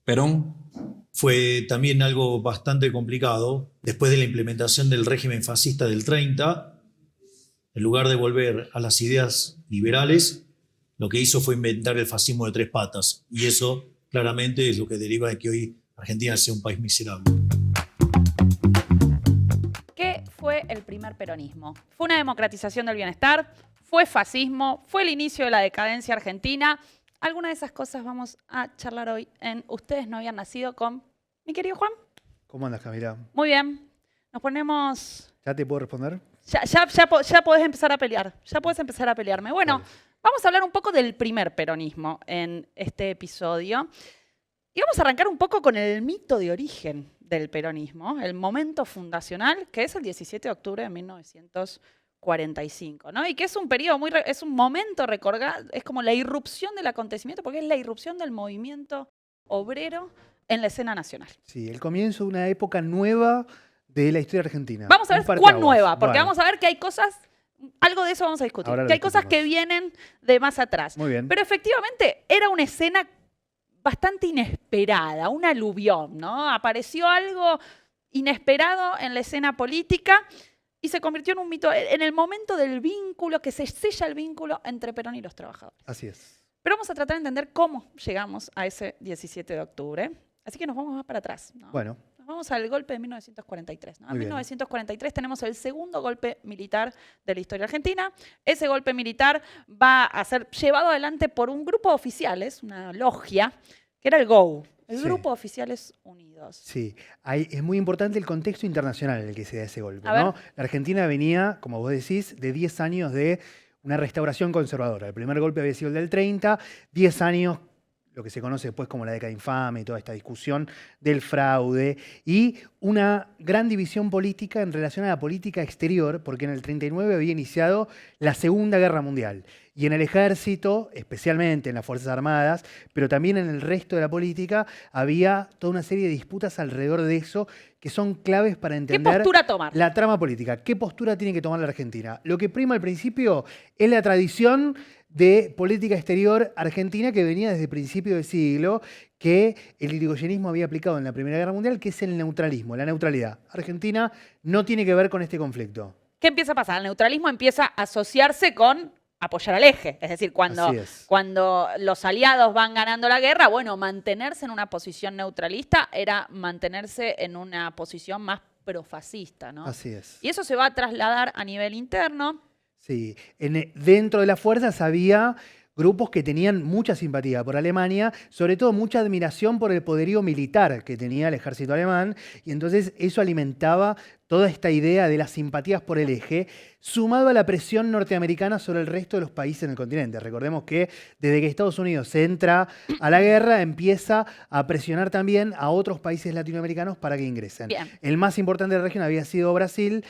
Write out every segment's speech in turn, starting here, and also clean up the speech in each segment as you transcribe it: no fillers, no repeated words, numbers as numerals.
Perón fue también algo bastante complicado. Después de la implementación del régimen fascista del 30, en lugar de volver a las ideas liberales, lo que hizo fue inventar el fascismo de tres patas. Y eso claramente es lo que deriva de que hoy Argentina sea un país miserable. ¿Qué fue el primer peronismo? ¿Fue una democratización del bienestar? ¿Fue fascismo? ¿Fue el inicio de la decadencia argentina? Algunas de esas cosas vamos a charlar hoy en Ustedes no habían nacido con mi querido Juan. ¿Cómo andas, Camila? Muy bien. Nos ponemos... ¿Ya te puedo responder? Ya podés empezar a pelear. Ya podés empezar a pelearme. Bueno, vamos a hablar un poco del primer peronismo en este episodio. Y vamos a arrancar un poco con el mito de origen del peronismo, el momento fundacional, que es el 17 de octubre de 1945, ¿no? Y que es un periodo es un momento recordado, es como la irrupción del acontecimiento, porque es la irrupción del movimiento obrero en la escena nacional. Sí, el comienzo de una época nueva de la historia argentina. Vamos a ver cuán nueva, porque vamos a ver que hay cosas, algo de eso vamos a discutir, que hay cosas que vienen de más atrás. Muy bien. Pero efectivamente era una escena bastante inesperada, un aluvión, ¿no? Apareció algo inesperado en la escena política y se convirtió en un mito, en el momento del vínculo, que se sella el vínculo entre Perón y los trabajadores. Así es. Pero vamos a tratar de entender cómo llegamos a ese 17 de octubre. Así que nos vamos más para atrás, ¿no? Bueno. Nos vamos al golpe de 1943, ¿no? En Muy bien. 1943 tenemos el segundo golpe militar de la historia argentina. Ese golpe militar va a ser llevado adelante por un grupo de oficiales, una logia, que era el GOU, el Grupo de Oficiales Unidos. Sí, es muy importante el contexto internacional en el que se da ese golpe, A ¿no? ver. La Argentina venía, como vos decís, de 10 años de una restauración conservadora. El primer golpe había sido el del 30, 10 años, lo que se conoce después como la década infame y toda esta discusión del fraude, y una gran división política en relación a la política exterior, porque en el 39 había iniciado la Segunda Guerra Mundial. Y en el ejército, especialmente en las Fuerzas Armadas, pero también en el resto de la política, había toda una serie de disputas alrededor de eso que son claves para entender ¿Qué postura tomar? La trama política. ¿Qué postura tiene que tomar la Argentina? Lo que prima al principio es la tradición de política exterior argentina que venía desde principios del siglo, que el irigoyenismo había aplicado en la Primera Guerra Mundial, que es el neutralismo, la neutralidad. Argentina no tiene que ver con este conflicto. ¿Qué empieza a pasar? El neutralismo empieza a asociarse con apoyar al eje. Es decir, cuando los aliados van ganando la guerra, bueno, mantenerse en una posición neutralista era mantenerse en una posición más profascista, ¿no? Así es. Y eso se va a trasladar a nivel interno. Sí, dentro de las fuerzas había grupos que tenían mucha simpatía por Alemania, sobre todo mucha admiración por el poderío militar que tenía el ejército alemán, y entonces eso alimentaba toda esta idea de las simpatías por el eje, sumado a la presión norteamericana sobre el resto de los países en el continente. Recordemos que desde que Estados Unidos entra a la guerra, empieza a presionar también a otros países latinoamericanos para que ingresen. Bien. El más importante de la región había sido Brasil.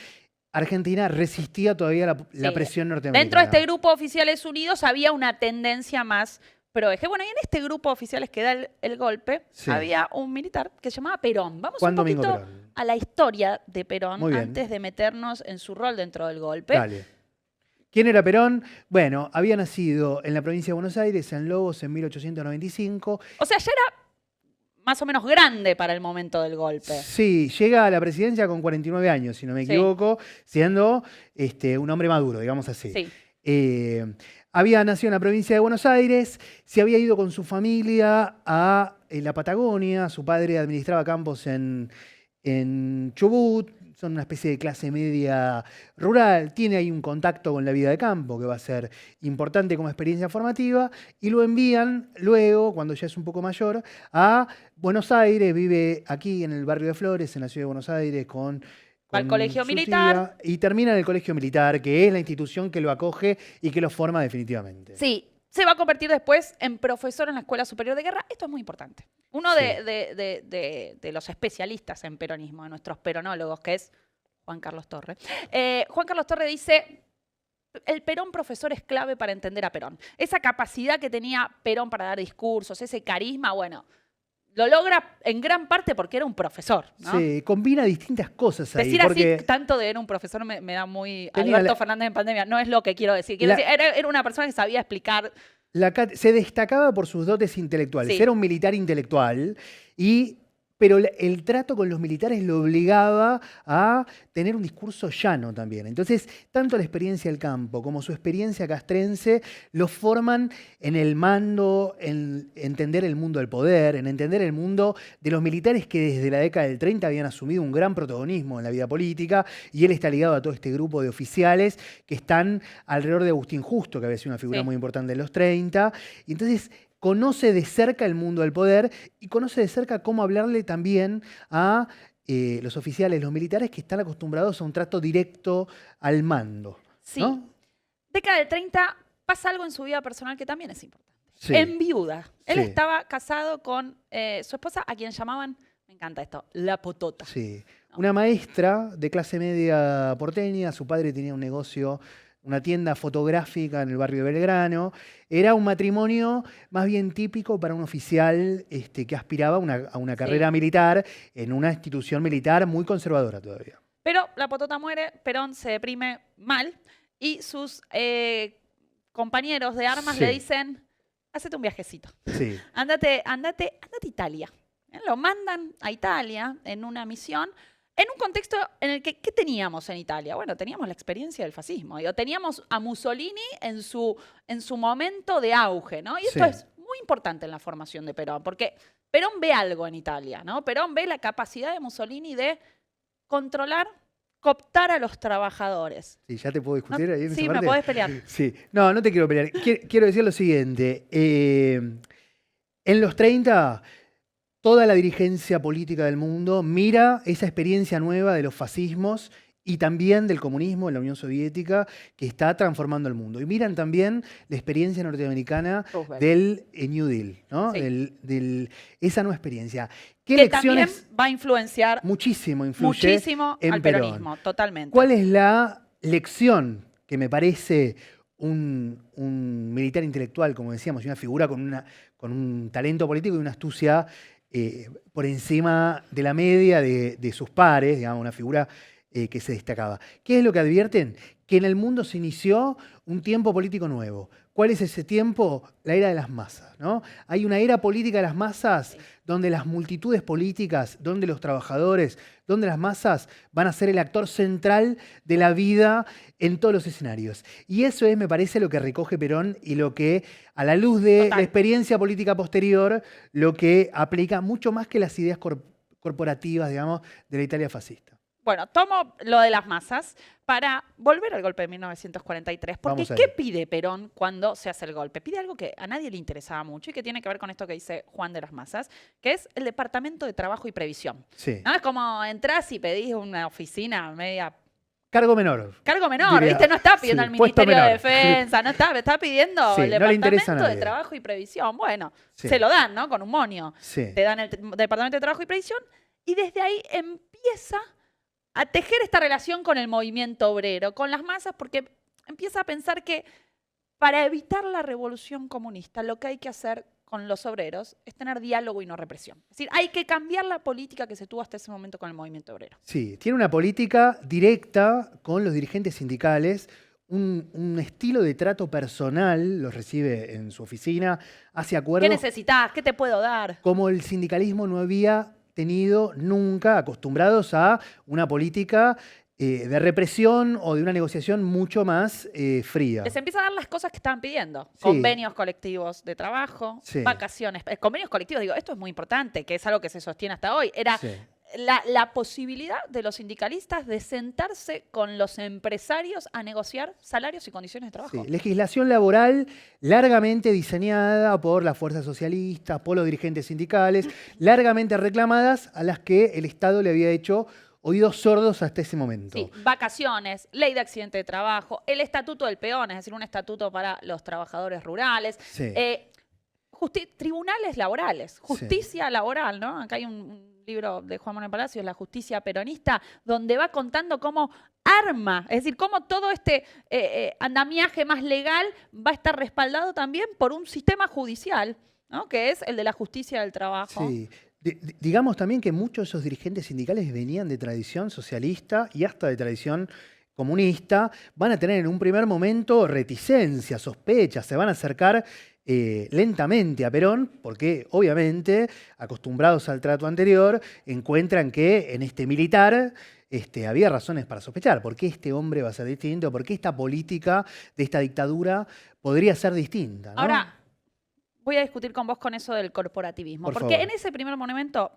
Argentina resistía todavía la presión norteamericana. Dentro de este grupo de oficiales unidos había una tendencia más pro-eje. Bueno, y en este grupo de oficiales que da el golpe, había un militar que se llamaba Perón. Vamos un poquito a la historia de Perón antes de meternos en su rol dentro del golpe. Dale. ¿Quién era Perón? Bueno, había nacido en la provincia de Buenos Aires, en Lobos, en 1895. O sea, ya era más o menos grande para el momento del golpe. Sí, llega a la presidencia con 49 años, si no me equivoco, siendo un hombre maduro, digamos así. Sí. Había nacido en la provincia de Buenos Aires, se había ido con su familia a la Patagonia, su padre administraba campos en Chubut, son una especie de clase media rural, tiene ahí un contacto con la vida de campo que va a ser importante como experiencia formativa, y lo envían luego, cuando ya es un poco mayor, a Buenos Aires, vive aquí en el barrio de Flores, en la ciudad de Buenos Aires, al colegio militar. Y termina en el colegio militar, que es la institución que lo acoge y que lo forma definitivamente. Sí. Se va a convertir después en profesor en la Escuela Superior de Guerra. Esto es muy importante. Uno de los especialistas en peronismo, de nuestros peronólogos, que es Juan Carlos Torre. Juan Carlos Torre dice, el Perón profesor es clave para entender a Perón. Esa capacidad que tenía Perón para dar discursos, ese carisma, bueno, lo logra en gran parte porque era un profesor, ¿no? Sí, combina distintas cosas ahí. Decir así tanto de era un profesor me da muy Alberto Fernández en pandemia. No es lo que quiero decir. Quiero decir, era una persona que sabía explicar Se destacaba por sus dotes intelectuales. Sí. Era un militar intelectual, pero el trato con los militares lo obligaba a tener un discurso llano también. Entonces, tanto la experiencia del campo como su experiencia castrense lo forman en el mando, en entender el mundo del poder, en entender el mundo de los militares que desde la década del 30 habían asumido un gran protagonismo en la vida política, y él está ligado a todo este grupo de oficiales que están alrededor de Agustín Justo, que había sido una figura Sí. muy importante en los 30. Y entonces conoce de cerca el mundo del poder y conoce de cerca cómo hablarle también a los oficiales, los militares que están acostumbrados a un trato directo al mando. Sí. ¿No? Década del 30 pasa algo en su vida personal que también es importante. Sí. Enviuda. Él Sí. estaba casado con su esposa, a quien llamaban, me encanta esto, la Potota. Sí. Una maestra de clase media porteña, su padre tenía un negocio, una tienda fotográfica en el barrio de Belgrano. Era un matrimonio más bien típico para un oficial que aspiraba a una carrera militar en una institución militar muy conservadora todavía. Pero la Potota muere, Perón se deprime mal y sus compañeros de armas Sí. le dicen, hacete un viajecito, Sí. andate a Italia. Lo mandan a Italia en una misión, en un contexto en el que, ¿qué teníamos en Italia? Bueno, teníamos la experiencia del fascismo. Teníamos a Mussolini en su momento de auge, ¿no? Y esto Sí. es muy importante en la formación de Perón, porque Perón ve algo en Italia, ¿no? Perón ve la capacidad de Mussolini de controlar, cooptar a los trabajadores. Sí, ya te puedo discutir ahí en esa Sí, me parte. podés pelear. Sí, no te quiero pelear. Quiero decir lo siguiente. En los 30, toda la dirigencia política del mundo mira esa experiencia nueva de los fascismos y también del comunismo en la Unión Soviética que está transformando el mundo. Y miran también la experiencia norteamericana Roosevelt. del New Deal, ¿no? Sí. Esa nueva experiencia. ¿Qué Que también lecciones? va a influenciar Muchísimo influye muchísimo en al Perón. peronismo, totalmente. ¿Cuál es la lección que me parece un militar intelectual, como decíamos, y una figura con un talento político y una astucia por encima de la media de sus pares, digamos, una figura que se destacaba? ¿Qué es lo que advierten? Que en el mundo se inició un tiempo político nuevo. ¿Cuál es ese tiempo? La era de las masas, ¿no? Hay una era política de las masas donde las multitudes políticas, donde los trabajadores, donde las masas van a ser el actor central de la vida en todos los escenarios. Y eso es, me parece, lo que recoge Perón y lo que, a la luz de Total. la experiencia política posterior, lo que aplica mucho más que las ideas corporativas, digamos, de la Italia fascista. Bueno, tomo lo de las masas para volver al golpe de 1943. Porque Vamos a ¿qué ello. pide Perón cuando se hace el golpe? Pide algo que a nadie le interesaba mucho y que tiene que ver con esto que dice Juan de las Masas, que es el Departamento de Trabajo y Previsión. Sí. ¿No? Es como entras y pedís una oficina media... Cargo menor. Cargo menor, Diría, ¿viste? No está pidiendo sí, al puesto Ministerio de menor. Defensa, no está pidiendo Sí, el no le interesa a Departamento de nadie. Trabajo y Previsión. Bueno, Sí. se lo dan, ¿no? Con un monio. Sí. Te dan el Departamento de Trabajo y Previsión y desde ahí empieza a tejer esta relación con el movimiento obrero, con las masas, porque empieza a pensar que para evitar la revolución comunista lo que hay que hacer con los obreros es tener diálogo y no represión. Es decir, hay que cambiar la política que se tuvo hasta ese momento con el movimiento obrero. Sí, tiene una política directa con los dirigentes sindicales, un estilo de trato personal, los recibe en su oficina, hace ¿Qué acuerdos necesitas? ¿Qué te puedo dar? como el sindicalismo no había tenido nunca, acostumbrados a una política de represión o de una negociación mucho más fría. Les empieza a dar las cosas que estaban pidiendo. Sí. Convenios colectivos de trabajo, Sí. vacaciones. Convenios colectivos, digo, esto es muy importante, que es algo que se sostiene hasta hoy. Era Sí. la posibilidad de los sindicalistas de sentarse con los empresarios a negociar salarios y condiciones de trabajo. Sí, legislación laboral largamente diseñada por las fuerzas socialistas, por los dirigentes sindicales, largamente reclamadas, a las que el Estado le había hecho oídos sordos hasta ese momento. Sí, vacaciones, ley de accidente de trabajo, el estatuto del peón, es decir, un estatuto para los trabajadores rurales, Sí. tribunales laborales, justicia laboral, ¿no? Acá hay un libro de Juan Manuel Palacios, La justicia peronista, donde va contando cómo arma, es decir, cómo todo este andamiaje más legal va a estar respaldado también por un sistema judicial, ¿no? Que es el de la justicia del trabajo. Sí. Digamos también que muchos de esos dirigentes sindicales venían de tradición socialista y hasta de tradición comunista, van a tener en un primer momento reticencias, sospechas, se van a acercar lentamente a Perón, porque obviamente, acostumbrados al trato anterior, encuentran que en este militar había razones para sospechar. ¿Por qué este hombre va a ser distinto? ¿Por qué esta política de esta dictadura podría ser distinta? ¿No? Ahora, voy a discutir con vos con eso del corporativismo. Por Porque favor. en ese primer momento,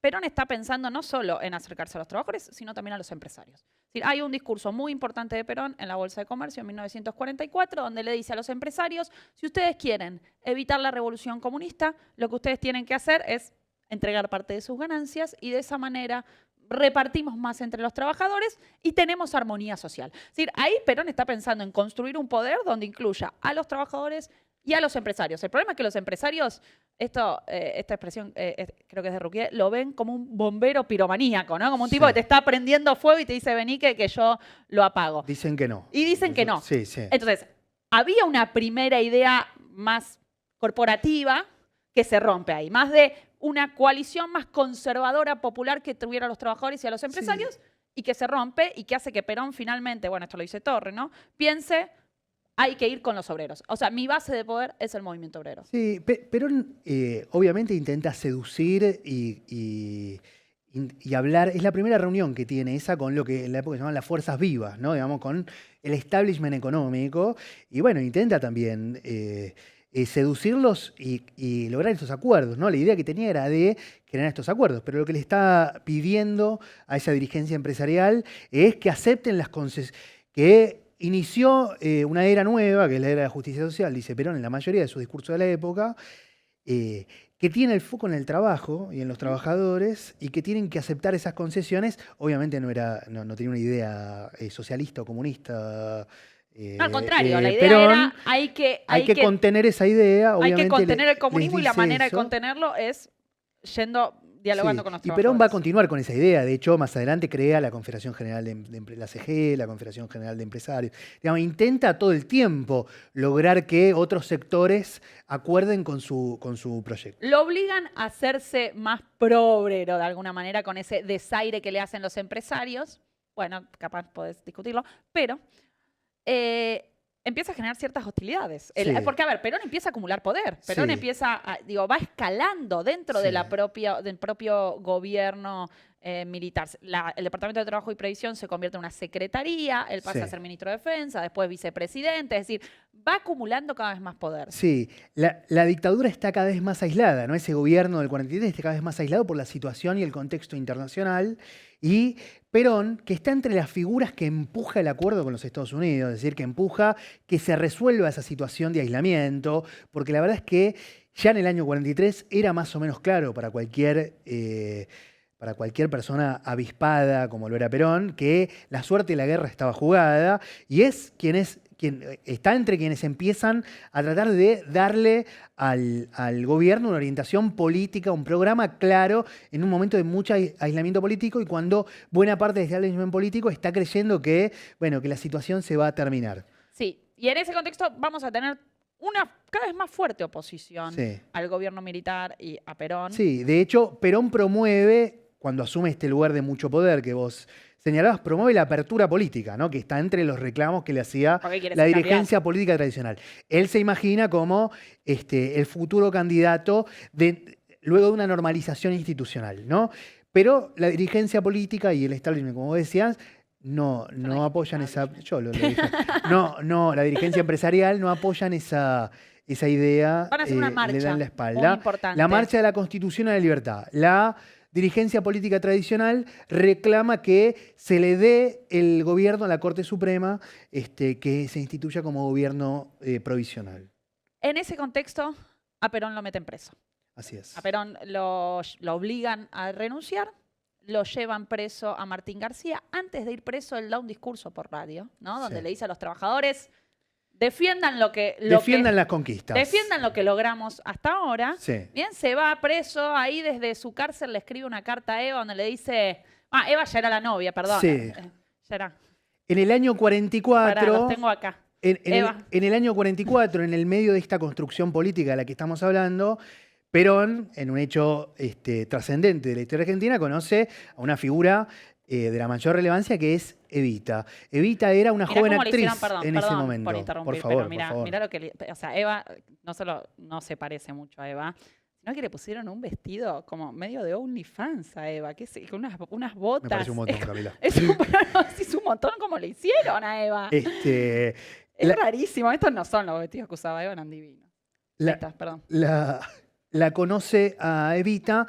Perón está pensando no solo en acercarse a los trabajadores, sino también a los empresarios. Es decir, hay un discurso muy importante de Perón en la Bolsa de Comercio en 1944, donde le dice a los empresarios, si ustedes quieren evitar la revolución comunista, lo que ustedes tienen que hacer es entregar parte de sus ganancias y de esa manera repartimos más entre los trabajadores y tenemos armonía social. Es decir, ahí Perón está pensando en construir un poder donde incluya a los trabajadores y a los empresarios. El problema es que los empresarios, esta expresión creo que es de Ruquier, lo ven como un bombero piromaníaco, ¿no? Como un tipo Sí. que te está prendiendo fuego y te dice, vení que yo lo apago. Dicen que no. Y dicen que no. Sí, sí. Entonces, había una primera idea más corporativa que se rompe ahí, más de una coalición más conservadora, popular que tuviera a los trabajadores y a los empresarios, y que se rompe y que hace que Perón finalmente, bueno, esto lo dice Torre, ¿no? Piense, hay que ir con los obreros. O sea, mi base de poder es el movimiento obrero. Sí, Perón obviamente intenta seducir y hablar. Es la primera reunión que tiene esa con lo que en la época se llamaban las fuerzas vivas, ¿no? Digamos, con el establishment económico. Y bueno, intenta también seducirlos y lograr estos acuerdos, ¿no? La idea que tenía era de generar estos acuerdos, pero lo que le está pidiendo a esa dirigencia empresarial es que acepten las concesiones, que inició una era nueva, que es la era de la justicia social, dice Perón en la mayoría de sus discursos de la época, que tiene el foco en el trabajo y en los trabajadores y que tienen que aceptar esas concesiones. Obviamente no tenía una idea socialista o comunista. No, al contrario, la idea Perón, era hay que contener esa idea. hay Obviamente que contener el comunismo les y la dice manera de eso. contenerlo es dialogando Sí, con los y trabajadores. Perón va a continuar con esa idea. De hecho, más adelante crea la Confederación General la CG, la Confederación General de Empresarios. Digamos, intenta todo el tiempo lograr que otros sectores acuerden con su proyecto. Lo obligan a hacerse más pro-obrero de alguna manera con ese desaire que le hacen los empresarios. Bueno, capaz podés discutirlo, pero empieza a generar ciertas hostilidades. Sí. Porque, a ver, Perón empieza a acumular poder. Perón Sí. empieza, va escalando dentro de Sí. del propio gobierno militar. El Departamento de Trabajo y Previsión se convierte en una secretaría, él pasa Sí. a ser ministro de Defensa, después vicepresidente, es decir, va acumulando cada vez más poder. Sí, la dictadura está cada vez más aislada, ¿no? Ese gobierno del 43 está cada vez más aislado por la situación y el contexto internacional. Y Perón, que está entre las figuras que empuja el acuerdo con los Estados Unidos, es decir, que empuja que se resuelva esa situación de aislamiento, porque la verdad es que ya en el año 43 era más o menos claro para cualquier persona avispada, como lo era Perón, que la suerte de la guerra estaba jugada, y es quien está entre quienes empiezan a tratar de darle al gobierno una orientación política, un programa claro en un momento de mucho aislamiento político y cuando buena parte de ese aislamiento político está creyendo que la situación se va a terminar. Sí, y en ese contexto vamos a tener una cada vez más fuerte oposición Sí. al gobierno militar y a Perón. Sí, de hecho, Perón promueve, cuando asume este lugar de mucho poder que vos señalabas, promueve la apertura política, ¿no? Que está entre los reclamos que le hacía Porque quiere la ser dirigencia política tradicional. Él se imagina como el futuro candidato luego de una normalización institucional, ¿no? Pero la dirigencia política y el establishment, como vos decías, no apoyan esa. Yo lo dije. No, la dirigencia empresarial no apoyan esa idea. Van a hacer una le marcha dan la muy espalda. importante. La marcha de la Constitución a la libertad. La dirigencia política tradicional reclama que se le dé el gobierno a la Corte Suprema, que se instituya como gobierno provisional. En ese contexto, a Perón lo meten preso. Así es. A Perón lo obligan a renunciar, lo llevan preso a Martín García. Antes de ir preso, él da un discurso por radio, ¿no? Donde Sí. le dice a los trabajadores, defiendan Defiendan las conquistas. defiendan lo que logramos hasta ahora. Sí. Bien, se va preso, ahí desde su cárcel le escribe una carta a Eva donde le dice, Eva ya era la novia, perdón. Sí. Ya era. En el año 44. Pará, los tengo acá. Eva. En el año 44, en el medio de esta construcción política de la que estamos hablando, Perón, en un hecho trascendente de la historia argentina, conoce a una figura de la mayor relevancia, que es Evita. Evita era una Mirá joven cómo le actriz hicieron, perdón, en ese perdón momento. por interrumpir, Por favor, pero mirá, por favor. mirá lo que o sea, Eva no solo no se parece mucho a Eva, sino que le pusieron un vestido como medio de OnlyFans a Eva, con unas botas. Me parece un montón, Camila. Es un montón como le hicieron a Eva. Es rarísimo. Estos no son los vestidos que usaba Eva, eran divinos. Perdón. La conoce a Evita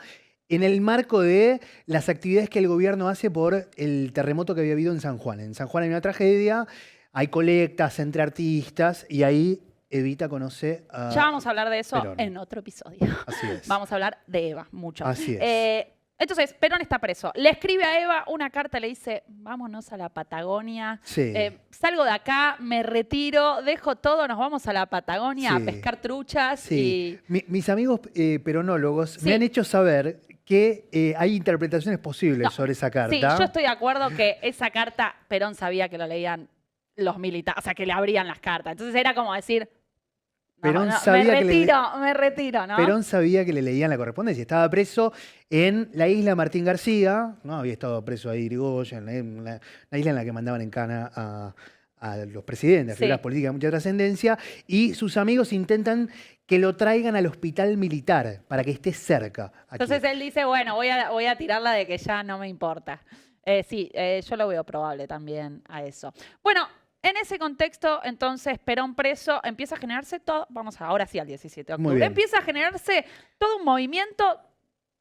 en el marco de las actividades que el gobierno hace por el terremoto que había habido en San Juan. En San Juan hay una tragedia, hay colectas entre artistas y ahí Evita conoce a Ya vamos a hablar de eso Perón. en otro episodio. Así es. Vamos a hablar de Eva, mucho. Así es. Entonces, Perón está preso. Le escribe a Eva una carta, le dice, vámonos a la Patagonia. Sí. Salgo de acá, me retiro, dejo todo, nos vamos a la Patagonia a Sí. pescar truchas. Sí. Y... Mis amigos peronólogos Sí. me han hecho saber que hay interpretaciones posibles No. sobre esa carta. Sí, yo estoy de acuerdo que esa carta, Perón sabía que lo leían los militares, o sea, que le abrían las cartas. Entonces era como decir, Perón sabía me retiro, ¿no? Perón sabía que le leían la correspondencia. Estaba preso en la isla Martín García, ¿no? Había estado preso ahí Irigoyen, una isla en la que mandaban en cana a los presidentes, a Sí. figuras políticas de mucha trascendencia, y sus amigos intentan que lo traigan al hospital militar para que esté cerca. Aquí. Entonces él dice, bueno, voy a tirarla de que ya no me importa. Sí, yo lo veo probable también a eso. Bueno, en ese contexto, entonces, Perón preso, empieza a generarse todo, vamos ahora sí al 17 de Muy octubre, bien. empieza a generarse todo un movimiento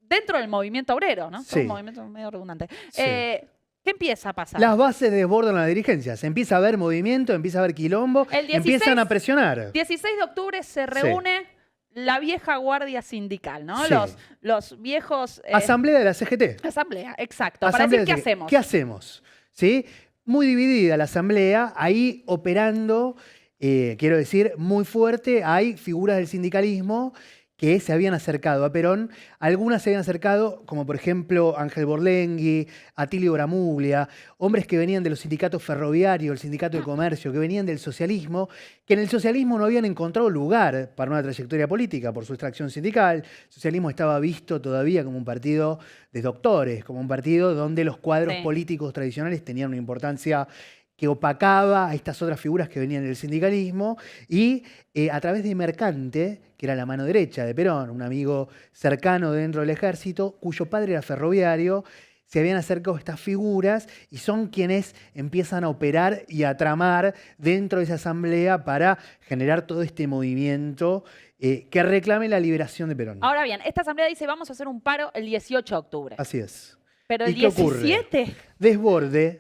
dentro del movimiento obrero, ¿no? Todo Sí. un movimiento medio redundante. Sí. ¿Qué empieza a pasar? Las bases desbordan la dirigencia. Se empieza a ver movimiento, empieza a ver quilombo, El 16 empiezan a presionar. 16 de octubre se reúne la vieja guardia sindical, ¿no? Sí. Los viejos... Asamblea de la CGT. Asamblea, exacto. Asamblea para decir, de- ¿qué hacemos? ¿Qué hacemos? ¿Sí? Muy dividida la asamblea, ahí operando, quiero decir, muy fuerte. Hay figuras del sindicalismo que se habían acercado a Perón. Algunas se habían acercado, como por ejemplo Ángel Borlengui, Atilio Bramuglia, hombres que venían de los sindicatos ferroviarios, el sindicato de comercio, que venían del socialismo, que en el socialismo no habían encontrado lugar para una trayectoria política por su extracción sindical. El socialismo estaba visto todavía como un partido de doctores, como un partido donde los cuadros Sí. políticos tradicionales tenían una importancia que opacaba a estas otras figuras que venían del sindicalismo, y a través de Mercante, que era la mano derecha de Perón, un amigo cercano dentro del ejército, cuyo padre era ferroviario, se habían acercado estas figuras y son quienes empiezan a operar y a tramar dentro de esa asamblea para generar todo este movimiento que reclame la liberación de Perón. Ahora bien, esta asamblea dice, vamos a hacer un paro el 18 de octubre. Así es. Pero el ¿Y qué ocurre? 17...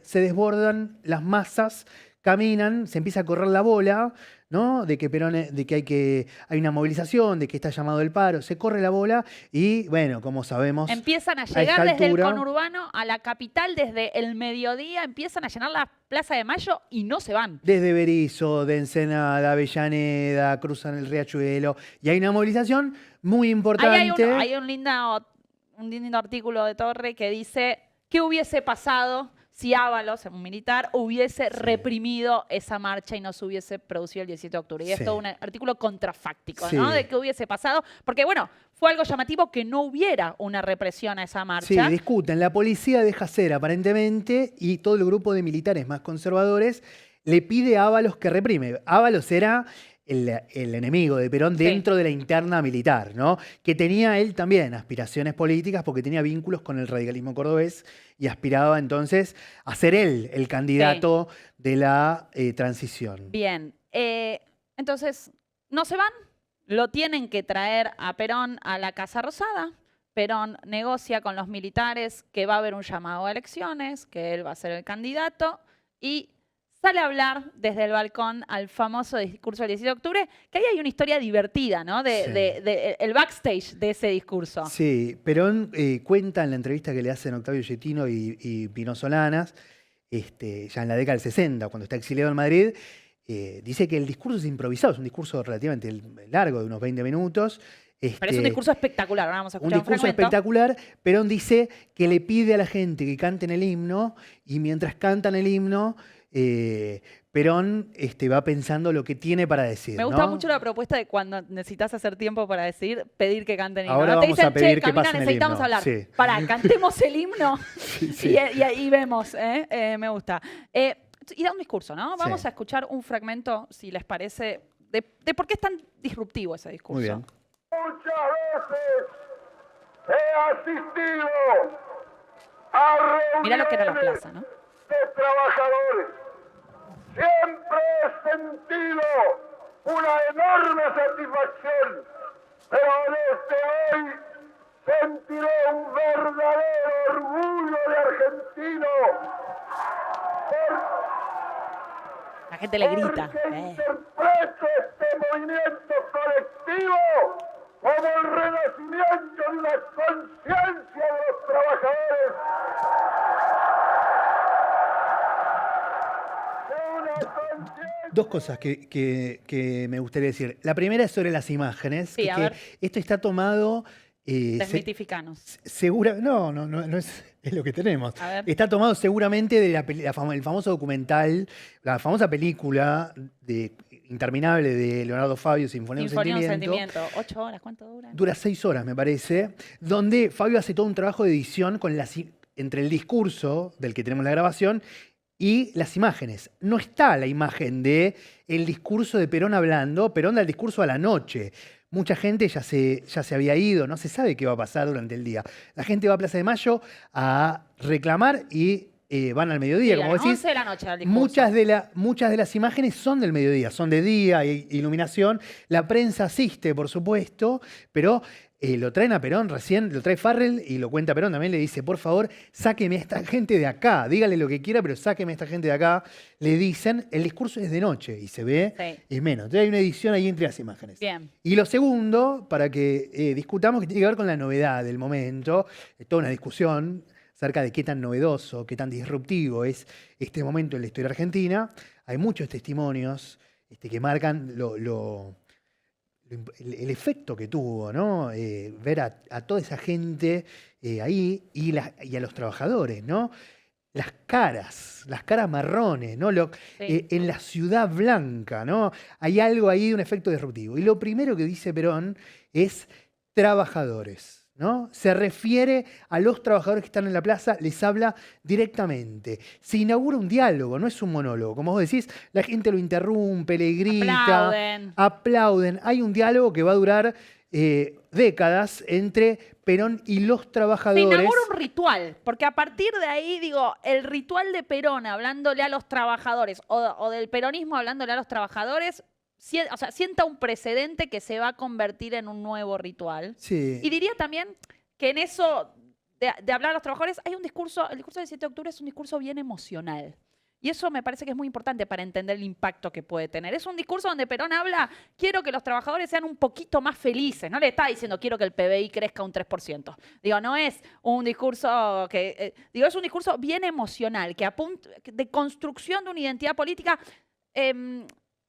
Se desbordan las masas, caminan, se empieza a correr la bola, ¿no? De que Perón, hay una movilización, de que está llamado el paro, se corre la bola y, bueno, como sabemos, Empiezan a esta llegar desde altura- el conurbano a la capital, desde el mediodía, empiezan a llenar la Plaza de Mayo y no se van. desde Berisso, de Ensenada, Avellaneda, cruzan el Riachuelo, y hay una movilización muy importante. Hay un lindo artículo de Torre que dice qué hubiese pasado si Ábalos, un militar, hubiese reprimido esa marcha y no se hubiese producido el 17 de octubre. Y es Sí. todo un artículo contrafáctico, Sí. ¿no? De qué hubiese pasado. Porque, bueno, fue algo llamativo que no hubiera una represión a esa Sí, marcha. discuten. La policía deja ser aparentemente y todo el grupo de militares más conservadores le pide a Ábalos que reprime. Ábalos era el enemigo de Perón Sí. dentro de la interna militar, ¿no? Que tenía él también aspiraciones políticas porque tenía vínculos con el radicalismo cordobés y aspiraba entonces a ser él el candidato de la transición. Bien. Entonces, no se van, lo tienen que traer a Perón a la Casa Rosada. Perón negocia con los militares que va a haber un llamado a elecciones, que él va a ser el candidato y sale a hablar desde el balcón al famoso discurso del 17 de octubre, que ahí hay una historia divertida, ¿no? Sí. El backstage de ese discurso. Sí, Perón cuenta en la entrevista que le hacen Octavio Yettino y Pino Solanas, ya en la década del 60, cuando está exiliado en Madrid, dice que el discurso es improvisado, es un discurso relativamente largo, de unos 20 minutos. Pero es un discurso espectacular, ahora vamos a Un escuchar un discurso fragmento. espectacular. Perón dice que le pide a la gente que canten el himno y mientras cantan el himno Perón va pensando lo que tiene para decir. Me gusta ¿no? mucho la propuesta de cuando necesitas hacer tiempo para decir, pedir que canten el himno. Ahora No te vamos dicen, a pedir che, que Camila, pasen el necesitamos himno". hablar. Sí. Pará, cantemos el himno Sí. y ahí vemos. Me gusta. Y da un discurso, ¿no? Vamos Sí. a escuchar un fragmento, si les parece, de por qué es tan disruptivo ese discurso. Muy bien. Muchas veces he asistido a reuniones Mirá lo que era la plaza, ¿no? de trabajadores. Siempre he sentido una enorme satisfacción, pero desde hoy sentiré un verdadero orgullo de argentino. La gente le grita. Porque interpreto este movimiento colectivo como el renacimiento de una conciencia de los trabajadores. De una conciencia. Dos cosas que me gustaría decir. La primera es sobre las imágenes. Sí, a ver. Esto está tomado. Desmitificanos. No es lo que tenemos. A ver. Está tomado seguramente de el famoso documental, la famosa película interminable de Leonardo Fabio, Sinfonía de un Sinfonía de un Sentimiento. sentimiento. 8 horas, ¿cuánto dura? Dura 6 horas, me parece, donde Fabio hace todo un trabajo de edición entre el discurso del que tenemos la grabación y las imágenes. No está la imagen de el discurso de Perón hablando. Perón da el discurso a la noche. Mucha gente ya se había ido, no se sabe qué va a pasar durante el día. La gente va a Plaza de Mayo a reclamar y van al mediodía, Sí, a como las decís. 11 de la noche al discurso. Muchas de las imágenes son del mediodía, son de día, iluminación. La prensa asiste, por supuesto, pero lo traen a Perón recién, lo trae Farrell y lo cuenta Perón también, le dice, por favor, sáqueme a esta gente de acá, dígale lo que quiera, pero sáqueme a esta gente de acá. Le dicen, el discurso es de noche y se ve, Sí. es menos. Entonces hay una edición ahí entre las imágenes. Bien. Y lo segundo, para que discutamos, que tiene que ver con la novedad del momento, toda una discusión acerca de qué tan novedoso, qué tan disruptivo es este momento en la historia argentina. Hay muchos testimonios que marcan el efecto que tuvo, ¿no? Ver a toda esa gente ahí y a los trabajadores, ¿no? Las caras marrones, ¿no? Sí. En la ciudad blanca, ¿no? Hay algo ahí de un efecto disruptivo. Y lo primero que dice Perón es trabajadores, ¿no? Se refiere a los trabajadores que están en la plaza, les habla directamente. Se inaugura un diálogo, no es un monólogo. Como vos decís, la gente lo interrumpe, le grita, aplauden. Hay un diálogo que va a durar décadas entre Perón y los Se trabajadores. inaugura un ritual, porque a partir de ahí, digo, el ritual de Perón hablándole a los trabajadores o del peronismo hablándole a los trabajadores, o sea, sienta un precedente que se va a convertir en un nuevo ritual. Sí. Y diría también que en eso de hablar a los trabajadores hay un discurso, el discurso del 7 de octubre es un discurso bien emocional. Y eso me parece que es muy importante para entender el impacto que puede tener. Es un discurso donde Perón habla, quiero que los trabajadores sean un poquito más felices. No le está diciendo, quiero que el PBI crezca un 3%. Digo, no es un discurso que... es un discurso bien emocional, que apunta de construcción de una identidad política.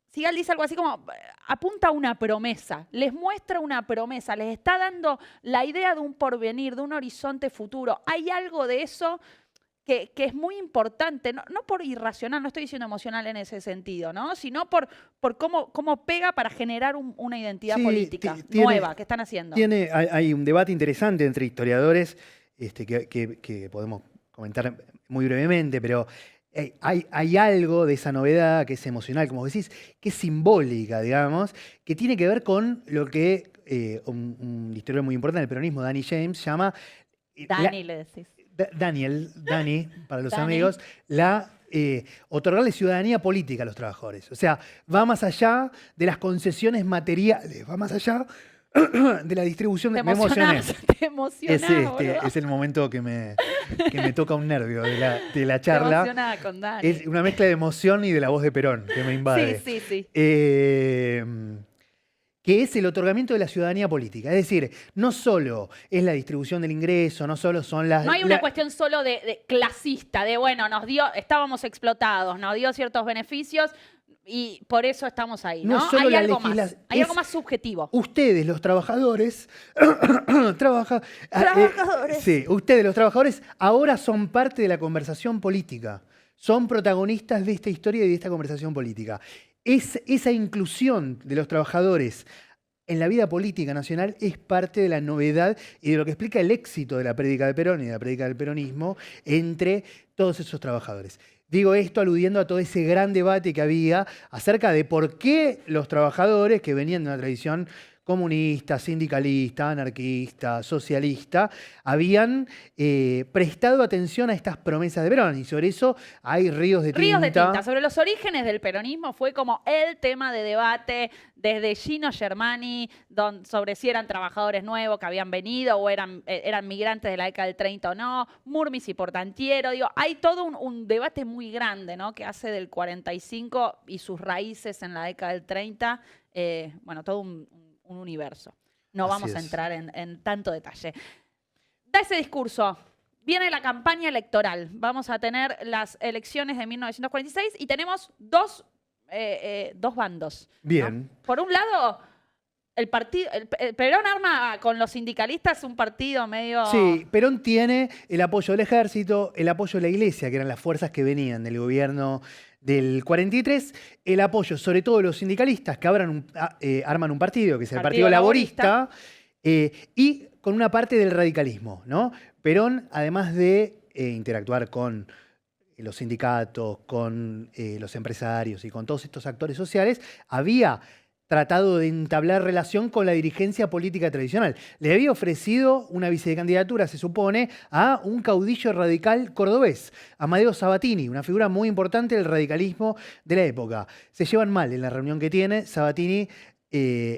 Sigal dice algo así como, apunta a una promesa, les muestra una promesa, les está dando la idea de un porvenir, de un horizonte futuro. Hay algo de eso que es muy importante, no por irracional, no estoy diciendo emocional en ese sentido, ¿no? Sino por cómo pega para generar una identidad política nueva que están haciendo. Hay un debate interesante entre historiadores que podemos comentar muy brevemente, pero hay algo de esa novedad que es emocional, como decís, que es simbólica, digamos, que tiene que ver con lo que un historiador muy importante del peronismo, Danny James, llama... Dani le decís. Dani, para los Dani. amigos, otorgarle ciudadanía política a los trabajadores. O sea, va más allá de las concesiones materiales, va más allá de la distribución de... Te emocionás, te emocionás, boludo. Es el momento que me toca un nervio de la Te charla. emocionás con Dani. Es una mezcla de emoción y de la voz de Perón que me invade. Sí. Que es el otorgamiento de la ciudadanía política. Es decir, no solo es la distribución del ingreso, no solo son las... No hay una cuestión solo de clasista, de bueno, estábamos explotados, nos dio ciertos beneficios y por eso estamos ahí, ¿no? No solo hay la algo más, hay es algo más subjetivo. Ustedes, los trabajadores, Trabajadores. sí, ustedes, los trabajadores, ahora son parte de la conversación política. son protagonistas de esta historia y de esta conversación política. Esa inclusión de los trabajadores en la vida política nacional es parte de la novedad y de lo que explica el éxito de la prédica de Perón y de la prédica del peronismo entre todos esos trabajadores. Digo esto aludiendo a todo ese gran debate que había acerca de por qué los trabajadores que venían de una tradición comunista, sindicalista, anarquista, socialista, habían prestado atención a estas promesas de Perón. Y sobre eso hay ríos de tinta. Ríos de tinta. Sobre los orígenes del peronismo fue como el tema de debate desde Gino Germani, sobre si eran trabajadores nuevos que habían venido o eran migrantes de la década del 30 o no, Murmis y Portantiero. Digo, hay todo un debate muy grande, ¿no?, que hace del 45 y sus raíces en la década del 30, bueno, todo un universo. No Así vamos a es. entrar en tanto detalle. Da ese discurso. Viene la campaña electoral. Vamos a tener las elecciones de 1946 y tenemos dos bandos, ¿no? Bien. Por un lado, el Perón arma con los sindicalistas un partido medio... Sí, Perón tiene el apoyo del ejército, el apoyo de la iglesia, que eran las fuerzas que venían del gobierno del 43, el apoyo sobre todo de los sindicalistas que arman un partido, que es el Partido Laborista, y con una parte del radicalismo, ¿no? Perón, además de interactuar con los sindicatos, con los empresarios y con todos estos actores sociales, había tratado de entablar relación con la dirigencia política tradicional. Le había ofrecido una vicecandidatura, se supone, a un caudillo radical cordobés, Amadeo Sabatini, una figura muy importante del radicalismo de la época. Se llevan mal en la reunión que tiene, Sabatini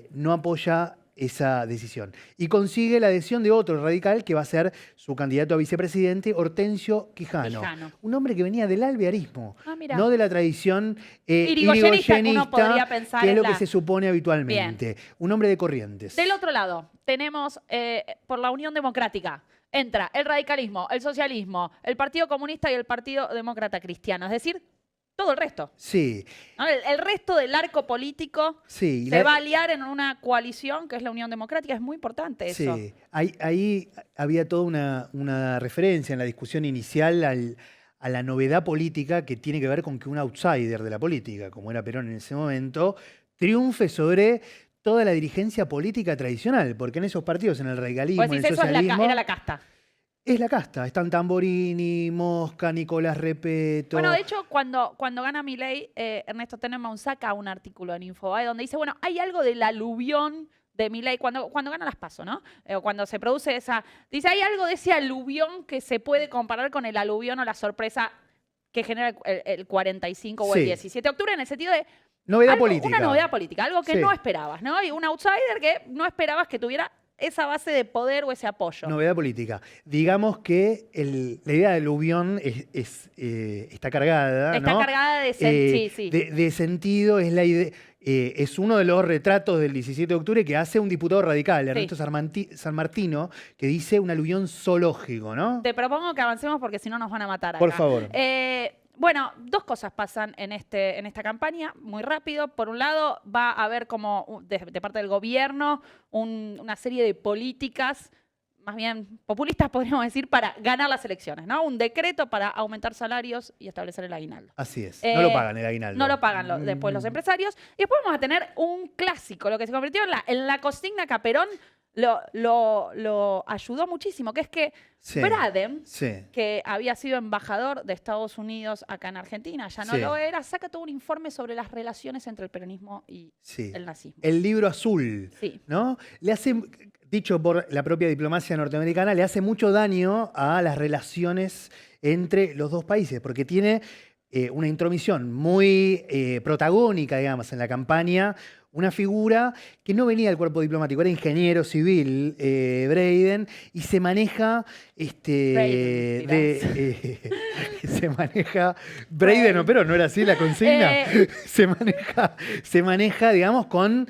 no apoya esa decisión. Y consigue la adhesión de otro radical que va a ser su candidato a vicepresidente, Hortensio Quijano. Un hombre que venía del alvearismo, no de la tradición irigoyenista, que uno podría pensar que es lo en que se supone habitualmente. Bien. Un hombre de Corrientes. Del otro lado, tenemos por la Unión Democrática. Entra el radicalismo, el socialismo, el Partido Comunista y el Partido Demócrata Cristiano. Es decir, todo el resto. Sí. ¿No? El resto del arco político Sí, se va a aliar en una coalición que es la Unión Democrática. Es muy importante eso. Sí, ahí había toda una referencia en la discusión inicial a la novedad política que tiene que ver con que un outsider de la política, como era Perón en ese momento, triunfe sobre toda la dirigencia política tradicional, porque en esos partidos, en el radicalismo, Pues en el eso socialismo... era la casta. Es la casta. Están Tamborini, Mosca, Nicolás Repeto. Bueno, de hecho, cuando gana Milei, Ernesto Tenenbaum saca un artículo en Infobae donde dice, bueno, hay algo del aluvión de Milei, cuando gana las PASO, ¿no? O cuando se produce esa... Dice, hay algo de ese aluvión que se puede comparar con el aluvión o la sorpresa que genera el 45 o el 17 de octubre, en el sentido de... Novedad política. Una novedad política, algo que Sí. no esperabas, ¿no? Y un outsider que no esperabas que tuviera esa base de poder o ese apoyo. Novedad política. Digamos que la idea del aluvión está cargada, Está ¿no? cargada de... sí. De sentido, es la idea... es uno de los retratos del 17 de octubre que hace un diputado radical, Ernesto Sanmartino, que dice un aluvión zoológico, ¿no? Te propongo que avancemos porque si no nos van a matar acá. Por favor. Bueno, dos cosas pasan en esta campaña, muy rápido. Por un lado, va a haber como de parte del gobierno una serie de políticas, más bien populistas podríamos decir, para ganar las elecciones, ¿no? Un decreto para aumentar salarios y establecer el aguinaldo. Así es. No lo pagan el aguinaldo. No lo pagan después los empresarios. Y después vamos a tener un clásico, lo que se convirtió en la consigna que a Perón lo ayudó muchísimo, que es que Braden, que había sido embajador de Estados Unidos acá en Argentina, ya no lo era, saca todo un informe sobre las relaciones entre el peronismo y el nazismo. El libro azul, ¿no? Le hace, dicho por la propia diplomacia norteamericana, le hace mucho daño a las relaciones entre los dos países, porque tiene una intromisión muy protagónica, digamos, en la campaña, una figura que no venía del cuerpo diplomático, era ingeniero civil, Braden, y se maneja se maneja Braden, no, pero no era así la consigna. Se maneja, digamos, con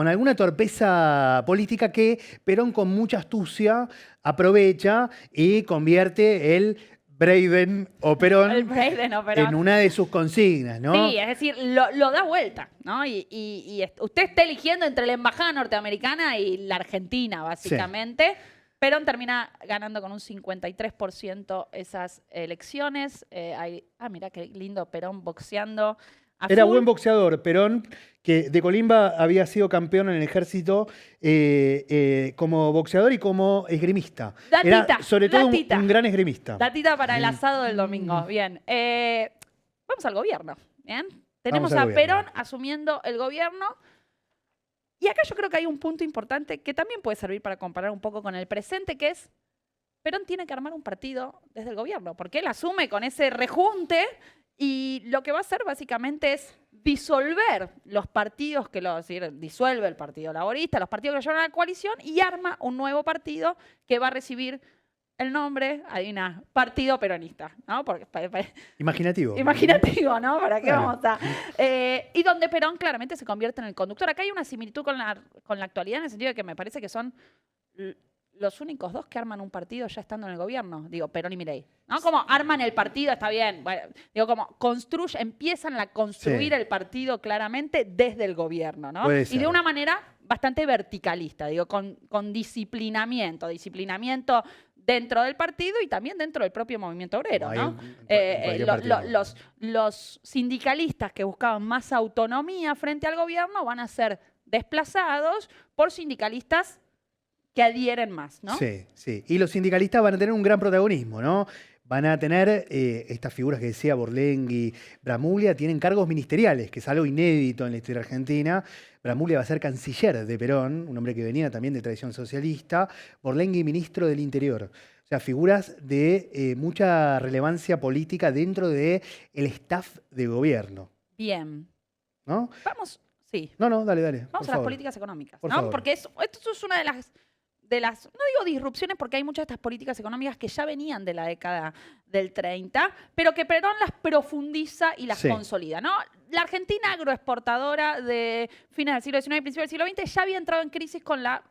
alguna torpeza política que Perón con mucha astucia aprovecha y convierte el Braden o Perón en una de sus consignas, ¿no? Sí, es decir, lo da vuelta, ¿no? Y usted está eligiendo entre la embajada norteamericana y la Argentina, básicamente. Perón termina ganando con un 53% esas elecciones. Mirá qué lindo Perón boxeando a Era full. buen boxeador, Perón, que de Colimba había sido campeón en el ejército como boxeador y como esgrimista. Datita, Era sobre todo datita. un gran esgrimista. Datita para el asado del domingo. Bien. Vamos al gobierno. Bien. Tenemos al a gobierno. Perón asumiendo el gobierno. Y acá yo creo que hay un punto importante que también puede servir para comparar un poco con el presente, que es Perón tiene que armar un partido desde el gobierno, porque él asume con ese rejunte y lo que va a hacer básicamente es disolver los partidos disuelve el Partido Laborista, los partidos que lo llevan a la coalición y arma un nuevo partido que va a recibir el nombre, adivina, Partido Peronista, ¿no? Porque Imaginativo. imaginativo, ¿no? ¿Para qué Claro. vamos a...? Y donde Perón claramente se convierte en el conductor. Acá hay una similitud con la actualidad en el sentido de que me parece que son los únicos dos que arman un partido ya estando en el gobierno. Digo, Perón y Milei. ¿No? Como arman el partido, está bien. Bueno, digo, como empiezan a construir Sí. el partido claramente desde el gobierno, ¿no? Puede Y ser. de una manera bastante verticalista, digo, con disciplinamiento dentro del partido y también dentro del propio movimiento obrero, Hay ¿no? cualquier partido. Los sindicalistas que buscaban más autonomía frente al gobierno van a ser desplazados por sindicalistas que adhieren más, ¿no? Sí, sí. Y los sindicalistas van a tener un gran protagonismo, ¿no? Van a tener estas figuras que decía Borlenghi, Bramuglia, tienen cargos ministeriales, que es algo inédito en la historia argentina. Bramuglia va a ser canciller de Perón, un hombre que venía también de tradición socialista. Borlenghi, ministro del Interior. O sea, figuras de mucha relevancia política dentro del staff de gobierno, Bien. ¿no? Vamos, sí. No, dale. Vamos por a las favor. políticas económicas, Por ¿no? favor. Porque esto es una de las, no digo disrupciones porque hay muchas de estas políticas económicas que ya venían de la década del 30, pero que Perón las profundiza y las Sí. consolida, ¿no? La Argentina agroexportadora de fines del siglo XIX y principios del siglo XX ya había entrado en crisis con la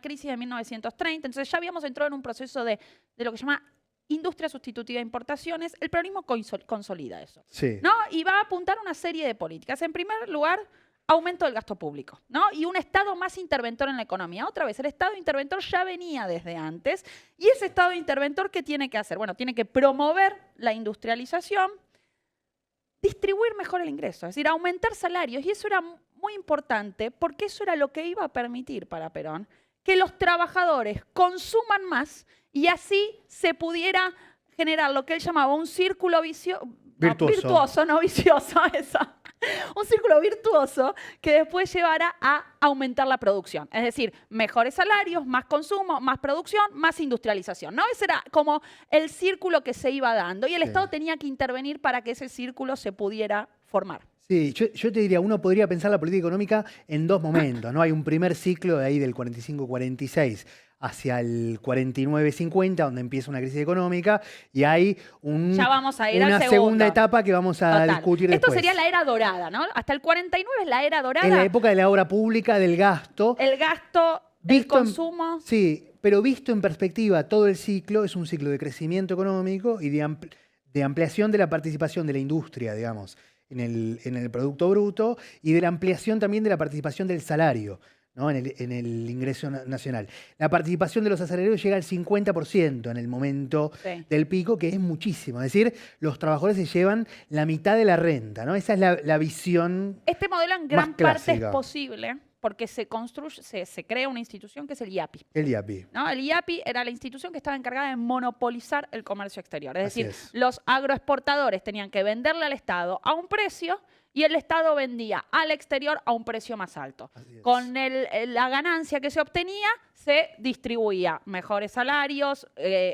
crisis de 1930, entonces ya habíamos entrado en un proceso de lo que se llama industria sustitutiva de importaciones. El peronismo consolida eso, Sí. ¿no? Y va a apuntar una serie de políticas. En primer lugar, aumento del gasto público, ¿no? Y un Estado más interventor en la economía. Otra vez, el Estado interventor ya venía desde antes. ¿Y ese Estado interventor qué tiene que hacer? Bueno, tiene que promover la industrialización, distribuir mejor el ingreso, es decir, aumentar salarios. Y eso era muy importante porque eso era lo que iba a permitir para Perón que los trabajadores consuman más y así se pudiera generar lo que él llamaba un círculo vicioso. Virtuoso. No vicioso, eso. Un círculo virtuoso que después llevara a aumentar la producción. Es decir, mejores salarios, más consumo, más producción, más industrialización, ¿no? Ese era como el círculo que se iba dando y el Sí. Estado tenía que intervenir para que ese círculo se pudiera formar. Sí, yo te diría, uno podría pensar la política económica en dos momentos, ¿no? Hay un primer ciclo de ahí del 45-46 hacia el 49-50, donde empieza una crisis económica, y hay Ya vamos a ir al una segundo. segunda etapa que vamos a Total. discutir Esto después. sería la era dorada, ¿no? Hasta el 49 es la era dorada. Es la época de la obra pública, del gasto. El gasto, el Visto en- consumo. Sí, pero visto en perspectiva, todo el ciclo es un ciclo de crecimiento económico y de ampliación de la participación de la industria, digamos, en el Producto Bruto y de la ampliación también de la participación del salario, ¿no? en el ingreso nacional. La participación de los asalariados llega al 50% en el momento Sí. del pico, que es muchísimo. Es decir, los trabajadores se llevan la mitad de la renta, ¿no? Esa es la visión. Este modelo en gran Más parte es clásica. posible porque se crea una institución que es el IAPI. El IAPI. ¿No? El IAPI era la institución que estaba encargada de monopolizar el comercio exterior. Es Así decir, es. los agroexportadores tenían que venderle al Estado a un precio y el Estado vendía al exterior a un precio más alto. Así es. Con la ganancia que se obtenía, se distribuía mejores salarios,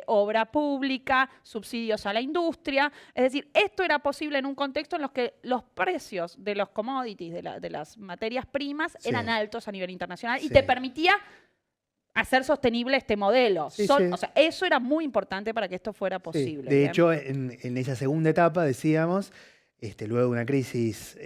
obra pública, subsidios a la industria. Es decir, esto era posible en un contexto en los que los precios de los commodities, de las materias primas, Sí. eran altos a nivel internacional y Sí. te permitía hacer sostenible este modelo. Sí, sí. O sea, eso era muy importante para que esto fuera Sí, posible. de ¿bien? hecho, en esa segunda etapa, decíamos, luego de una crisis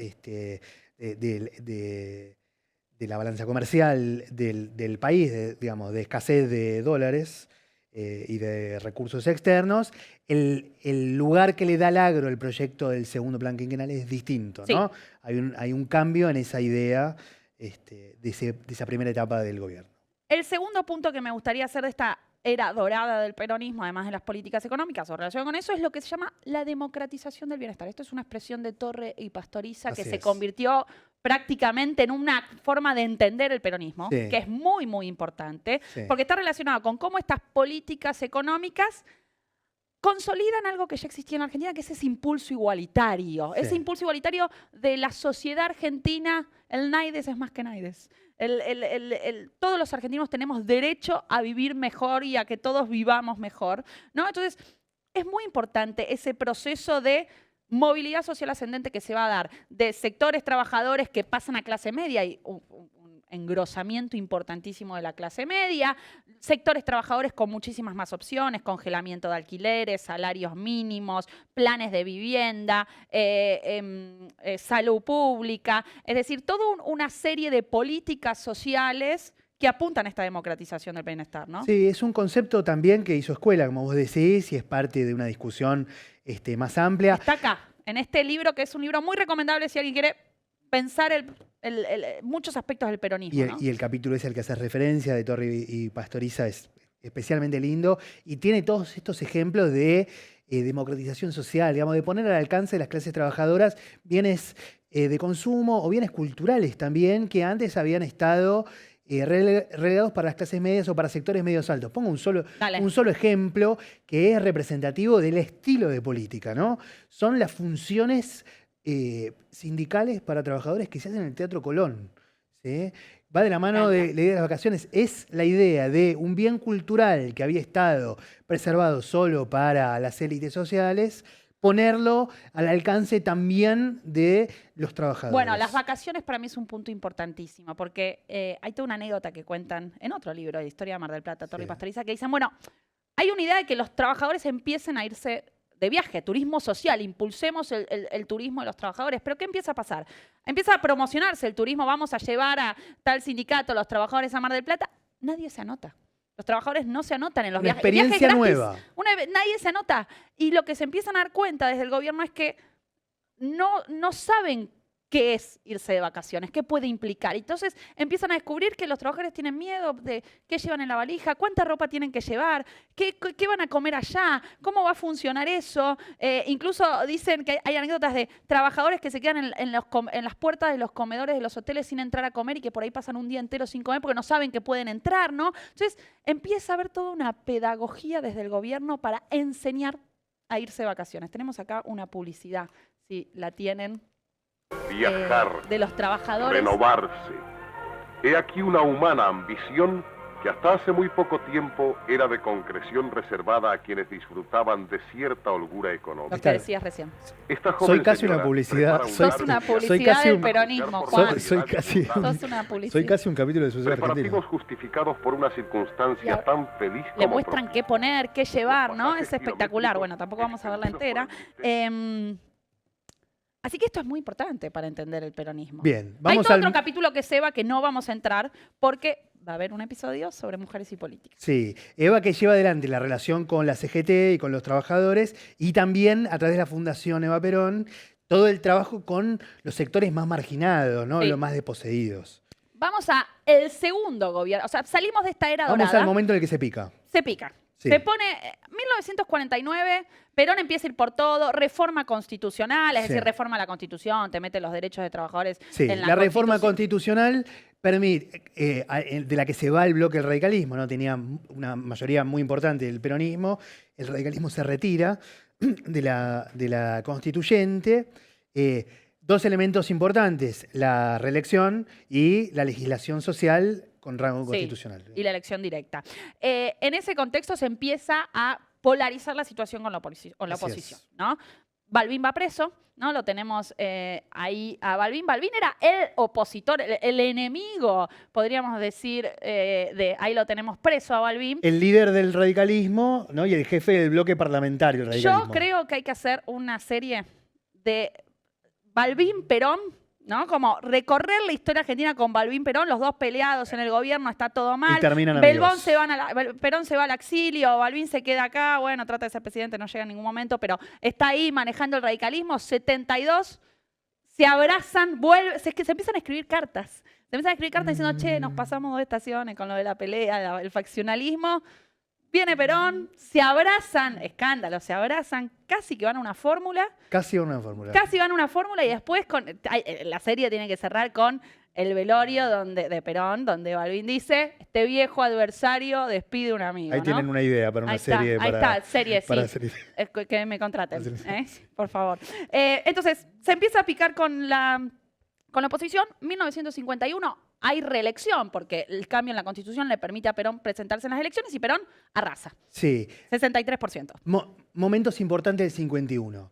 de la balanza comercial del país, digamos, de escasez de dólares y de recursos externos, el lugar que le da al agro el proyecto del segundo plan quinquenal es distinto, Sí. ¿no? Hay un cambio en esa idea de esa primera etapa del gobierno. El segundo punto que me gustaría hacer de esta era dorada del peronismo, además de las políticas económicas o relación con eso, es lo que se llama la democratización del bienestar. Esto es una expresión de Torre y Pastoriza que Así se es. convirtió prácticamente en una forma de entender el peronismo, Sí. que es muy, muy importante, Sí. porque está relacionado con cómo estas políticas económicas consolidan algo que ya existía en Argentina, que es ese impulso igualitario. Sí. Ese impulso igualitario de la sociedad argentina, el naides es más que naides. Todos los argentinos tenemos derecho a vivir mejor y a que todos vivamos mejor, ¿no? Entonces, es muy importante ese proceso de movilidad social ascendente que se va a dar de sectores trabajadores que pasan a clase media y un engrosamiento importantísimo de la clase media, sectores trabajadores con muchísimas más opciones, congelamiento de alquileres, salarios mínimos, planes de vivienda, salud pública, es decir, toda una serie de políticas sociales que apuntan a esta democratización del bienestar, ¿no? Sí, es un concepto también que hizo escuela, como vos decís, y es parte de una discusión más amplia. Está acá, en este libro, que es un libro muy recomendable si alguien quiere pensar muchos aspectos del peronismo, ¿no? Y el capítulo ese al que haces referencia de Torre y Pastoriza es especialmente lindo y tiene todos estos ejemplos de democratización social, digamos, de poner al alcance de las clases trabajadoras bienes de consumo o bienes culturales también que antes habían estado relegados para las clases medias o para sectores medios altos. Pongo un solo ejemplo que es representativo del estilo de política, ¿no? Son las funciones sindicales para trabajadores que se hacen en el Teatro Colón, ¿sí? Va de la mano de la idea de las vacaciones. Es la idea de un bien cultural que había estado preservado solo para las élites sociales, ponerlo al alcance también de los trabajadores. Bueno, las vacaciones para mí es un punto importantísimo, porque hay toda una anécdota que cuentan en otro libro de Historia de Mar del Plata, Torre y Pastoriza, que dicen, bueno, hay una idea de que los trabajadores empiecen a irse de viaje, turismo social, impulsemos el turismo de los trabajadores. ¿Pero qué empieza a pasar? Empieza a promocionarse el turismo, vamos a llevar a tal sindicato, los trabajadores a Mar del Plata. Nadie se anota. Los trabajadores no se anotan en los viajes. Una experiencia nueva. Nadie se anota. Y lo que se empiezan a dar cuenta desde el gobierno es que no saben qué es irse de vacaciones, qué puede implicar. Entonces empiezan a descubrir que los trabajadores tienen miedo de qué llevan en la valija, cuánta ropa tienen que llevar, qué van a comer allá, cómo va a funcionar eso. Incluso dicen que hay anécdotas de trabajadores que se quedan en las puertas de los comedores de los hoteles sin entrar a comer y que por ahí pasan un día entero sin comer porque no saben que pueden entrar, ¿no? Entonces empieza a haber toda una pedagogía desde el gobierno para enseñar a irse de vacaciones. Tenemos acá una publicidad, si la tienen. Viajar, de los trabajadores. renovarse. He aquí una humana ambición que hasta hace muy poco tiempo era de concreción reservada a quienes disfrutaban de cierta holgura económica. Lo que decías recién. Esta joven Soy casi señora una publicidad. prepara un Sos largo una viaje. publicidad casi del un- peronismo, Soy- Juan. Soy casi, Sos una publicidad. soy casi un capítulo de Sucesos Preparativos Argentinos. justificados por una circunstancia Y tan feliz Le como muestran propia. qué poner, qué llevar, Los ¿no? pasajes Es espectacular. kilométricos Bueno, tampoco vamos a verla extendidos entera. por el ministerio. Así que esto es muy importante para entender el peronismo. Bien, Hay vamos todo al... otro capítulo que se va que no vamos a entrar porque va a haber un episodio sobre mujeres y política. Sí, Eva que lleva adelante la relación con la CGT y con los trabajadores y también a través de la Fundación Eva Perón todo el trabajo con los sectores más marginados, ¿no? Sí. Los más desposeídos. Vamos a el segundo gobierno. O sea, salimos de esta era Vamos dorada. al momento en el que se pica. Se pica. Sí. Se pone 1949, Perón empieza a ir por todo, reforma constitucional, es Sí. decir, reforma la Constitución, te mete los derechos de trabajadores Sí, en la reforma Constitución. constitucional permite, de la que se va el bloque del radicalismo, ¿no? Tenía una mayoría muy importante del peronismo, el radicalismo se retira de la constituyente. Dos elementos importantes, la reelección y la legislación social con rango Sí, constitucional. y la elección directa. En ese contexto se empieza a polarizar la situación con la Así oposición, es. ¿no? Balbín va preso, ¿no? Lo tenemos ahí a Balbín. Balbín era el opositor, el enemigo, podríamos decir, ahí lo tenemos preso a Balbín. El líder del radicalismo, ¿no? Y el jefe del bloque parlamentario del radicalismo. Yo creo que hay que hacer una serie de Balbín Perón, ¿no? Como recorrer la historia argentina con Balbín Perón, los dos peleados en el gobierno, está todo mal. Y terminan Perón amigos. Perón se va al exilio, Balbín se queda acá, bueno, trata de ser presidente, no llega en ningún momento, pero está ahí manejando el radicalismo. 72, se abrazan, vuelven, es que se empiezan a escribir cartas. Se empiezan a escribir cartas diciendo, che, nos pasamos 2 estaciones con lo de la pelea, el faccionalismo. Viene Perón, se abrazan, escándalo, se abrazan, casi que van a una fórmula. Casi una fórmula. Casi van a una fórmula y después la serie tiene que cerrar con el velorio de Perón, donde Balbín dice, este viejo adversario despide a un amigo. Ahí ¿no? tienen una idea para una serie. Ahí está, serie, para sí. serie. Que me contraten, por favor. Entonces, se empieza a picar con la oposición. 1951 hay reelección, porque el cambio en la Constitución le permite a Perón presentarse en las elecciones y Perón arrasa. Sí. 63%. Momentos importantes del 51.